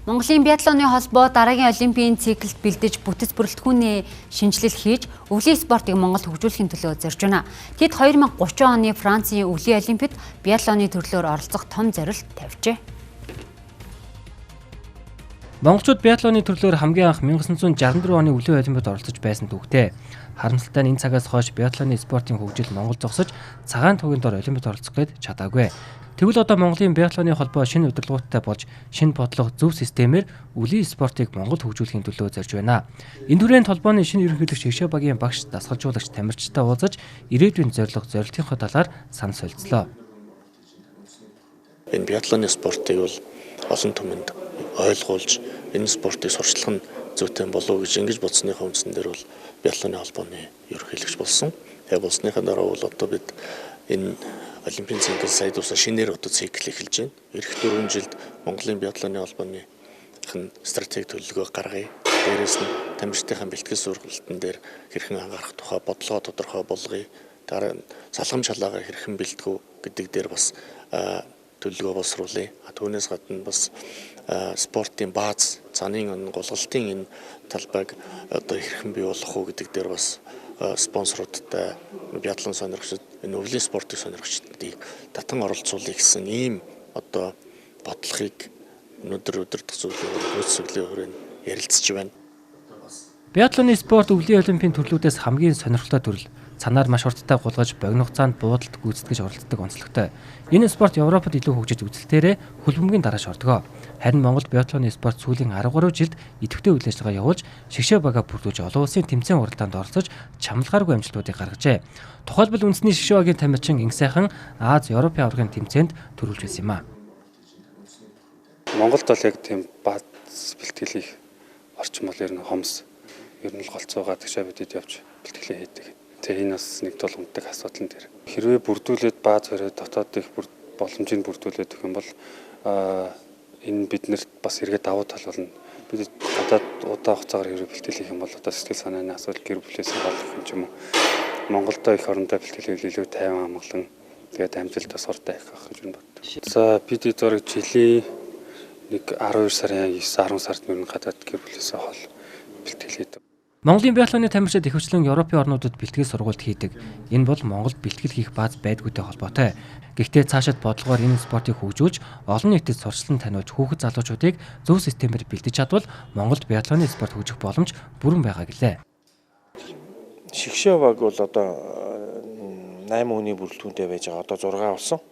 Монголын биатлоны холбоо дараагийн олимпийн циклд бэлдэж бүтэц бүрэлдэхүүний шинжилэл хийж өвлийн спортыг Монголд хөгжүүлэхийн төлөө зорж байна. Тэд 2030 оны Францын өвлийн олимпиад биатлоны төрлөөр оролцох том зорилт тавьжээ. Монголчууд биатлоны төрлөөр хамгийн анх 1964 оны өвлийн олимпиад оролцож байсан түүхтэй. Харамсалтай нь энэ цагаас хойш биатлоны спортын хөгжил Монгол зогсож цагаан тугийн дор олимпиад оролцох гээд чадаагүй. Тэгвэл одоо Монголын биатлоны холбоо шинэ удирдлагуудтай болж шинэ бодлого зөв системээр өвлийн спортыг Монголд хөгжүүлэхийн төлөө зорж байна. Энэ хүрээнд холбооны шинэ ерөнхийлөгч Шигшээ багийн багш дасгалжуулагч тамирчтай уулзаж ирээдүйн зорилтынхоо талаар санал солилцлоо. Энэ биатлоны спортыг бол олон түмэнд ойлгуулж энэ спортыг сурчлах нь зүйтэй болов уу гэж ингэж бодсныхаа үндсэн дээр бол биатлоны холбооны ерөнхийлөгч болсон. Тэгээ болсныхаа дараа бол одоо бид энэ олимпийн цикл сая дуусаа шинээр одоо цикл эхэлж байна. Ирэх 4 жилд Монголын биатлоны холбооны стратеги төлөвлөгөө гаргая. Дээрээс нь тамирчдын бэлтгэл сургалтын дээр хэрхэн анхаарах тухай бодлого тодорхой болгоё. Дараа нь салгам шалаагаа хэрхэн бэлтгэв гэдэг дээр бас төлөвлөгөө боловсруулъя. Түүнээс гадна бас спортын бааз, цааны голгалтын энэ талбайг одоо хэрхэн бий болгох уу гэдэг дээр бас спонсоруудтай биатлон сонирхогчид энэ өвлийн спортын сонирхогчдыг татан оролцуулъя гэсэн ийм одоо бодлогыг өнөөдөр удирдах зөвлөлийн хүрээнд ярилцж байна. Биатлоны спорт өвлийн олимпийн төрлүүдээс хамгийн сонирхолтой төрөл. Цанаар маш хурдтай гулгаж богино хугацаанд буудалд гүйцэтгэж оролцдог онцлогтой. Энэ спорт Европод илүү хөгжиж үзэлтээрээ хөлбөмбөгийн дараа шордгоо. Харин Монгол биатлоны спорт сүүлийн 13 жилд идэвхтэй үйл ажиллагаа явуулж Шигшээ багаа бүрдүүлж олон улсын тэмцээн уралдаанд оролцож чамлагааргүй амжилтуудыг гаргажээ. Тухайлбал үндэсний Шигшээ багийн тамирчин Инг сайхан Аз, Европын аваргын тэмцээнд төрүүлж байсан юм а. Монголд бол яг тийм бааз бэлтгэл хийх орчин бол ер нь хомс. Ер нь л голцоогоо тагшаа бидэд явж бэлтгэлээ хийдэг. Тэгээ энэ бас нэг тулгамддаг асуудал нь тэр. Хэрвээ бүрдүүлээд бааз бариад дотоод их боломжийг бүрдүүлээд өгөх юм бол энэ биднэрт бас эргээд давуу тал болно. Бид гадаад удаан хугацаагаар хэрвээ бэлтгэл хийх юм бол одоо сэтгэл санааны асуудал гэр бүлээс болох юм уу. Монголдо их орондоо бэлтгэл хийх илүү тайван амгалан тэгээд амжилт бас уртай их байх гэж боддог. За бид эдгээр жилийн нэг 12 сарын 9-10 сард мөрөн гадаад гэр бүлээс хол бэлтгэл хийдэг. Монголын биатлоны тамирчид ихэвчлэн Европын орнуудад бэлтгэл сургалт хийдэг. Энэ бол Монголд бэлтгэл хийх бааз байдгүйтэй холбоотой. Гэхдээ цаашид бодлогоор энэ спортыг хөгжүүлж олон нийтэд сурчлан таниуж хүүхэд залуучуудыг зөв системээр бэлдэж чадвал Монголд биатлоны спорт хөгжих боломж бүрэн байгаа гэлээ. Шигшээ баг бол одоо 8 хүний бүрэлдэхүүнтэй байж байгаа. Одоо 6 болсон.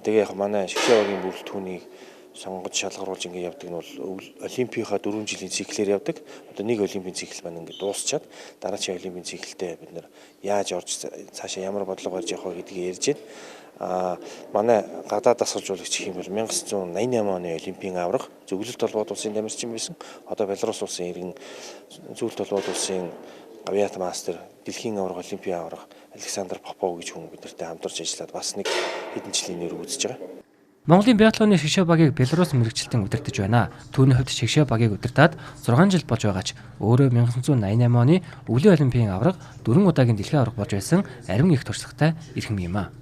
Тэгээ яг манай Шигшээ багийн бүрэлдэхүүнийг сонгож шалгаруулж ингэ явдаг нь бол олимпийнхаа 4 жилийн циклээр явдаг. Одоо нэг олимпийн цикл маань ингэ дуусчаад дараагийн олимпийн циклдээ бид нэр яаж орж цаашаа ямар бодлого барьж явах вэ гэдгийг ярьж байна. Манай гадаад дасгалжуулагч гэх юм бол 1988 оны олимпийн аварга зөвлөлт толгойд улсын тамирчин байсан. Одоо Беларусь улсын иргэн зөвлөлт толгойд улсын авиат мастер дэлхийн аварга олимпийн аварга Александр Попов гэж хүн биднэртэй хамтарч ажиллаад бас нэг хэдэн жилийн нэр үзэж байгаа. Монголын биатлоны Шигшээ багийг Беларусь мэргэжилтэн удирдах байна. Түүний хувьд Шигшээ багийг удирдаад 6 жил болж байгаач өөрөө 1988 оны өвлийн олимпийн аварга 4 удаагийн дэлхийн аварга болж байсан арвин их туршлагатай эрхэм юм а.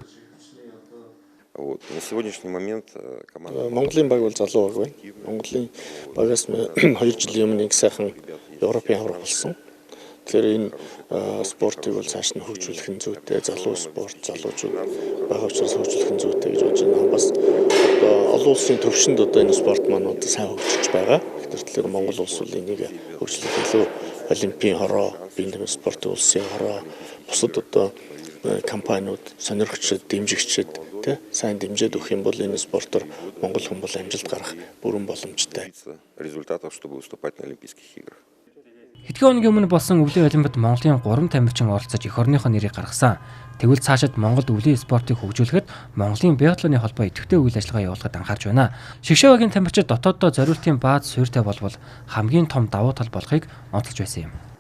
На сегодняшний момент Монголын баг бол залуу баг байна. Монголын багаас 2 жилийн өмнө их сайхан Европын аварга болсон. Тэгэхээр энэ спортыг бол цааш нь хөгжүүлэх нь зүйтэй, залуу спорт, залуучууд байгаа учраас хөгжүүлэх нь зүйтэй гэж бодож байна. Бас одоо олон улсын төвшөнд одоо энэ спорт маань одоо сайн хөгжиж байгаа. Тэгэхээр Монгол улс бол энийг хөгжүүлэх илүү олимпийн хороо, биеийн спортын улсын хороо, бусад одоо компаниуд, сонирхогчид, дэмжигчид сайн дэмжиж өгөх юм бол энэ спортоор Монгол хүн бол амжилт гарах бүрэн боломжтой. Результатов, чтобы выступать на Олимпийских играх. Хэдхэн өдрийн өмнө болсон өвлийн олимпиад Монголын 3 тамирчин оролцож эх орныхоо нэрийг гаргасан. Тэгвэл цаашид Монголд өвлийн спортыг хөгжүүлэхэд Монголын биатлоны холбоо идэвхтэй үйл ажиллагаа явуулахад анхаарч байна. Шигшээ багийн тамирчид дотооддоо зориултын бааз суурьтай болвол хамгийн том давуу тал болохыг онцолж байсан юм.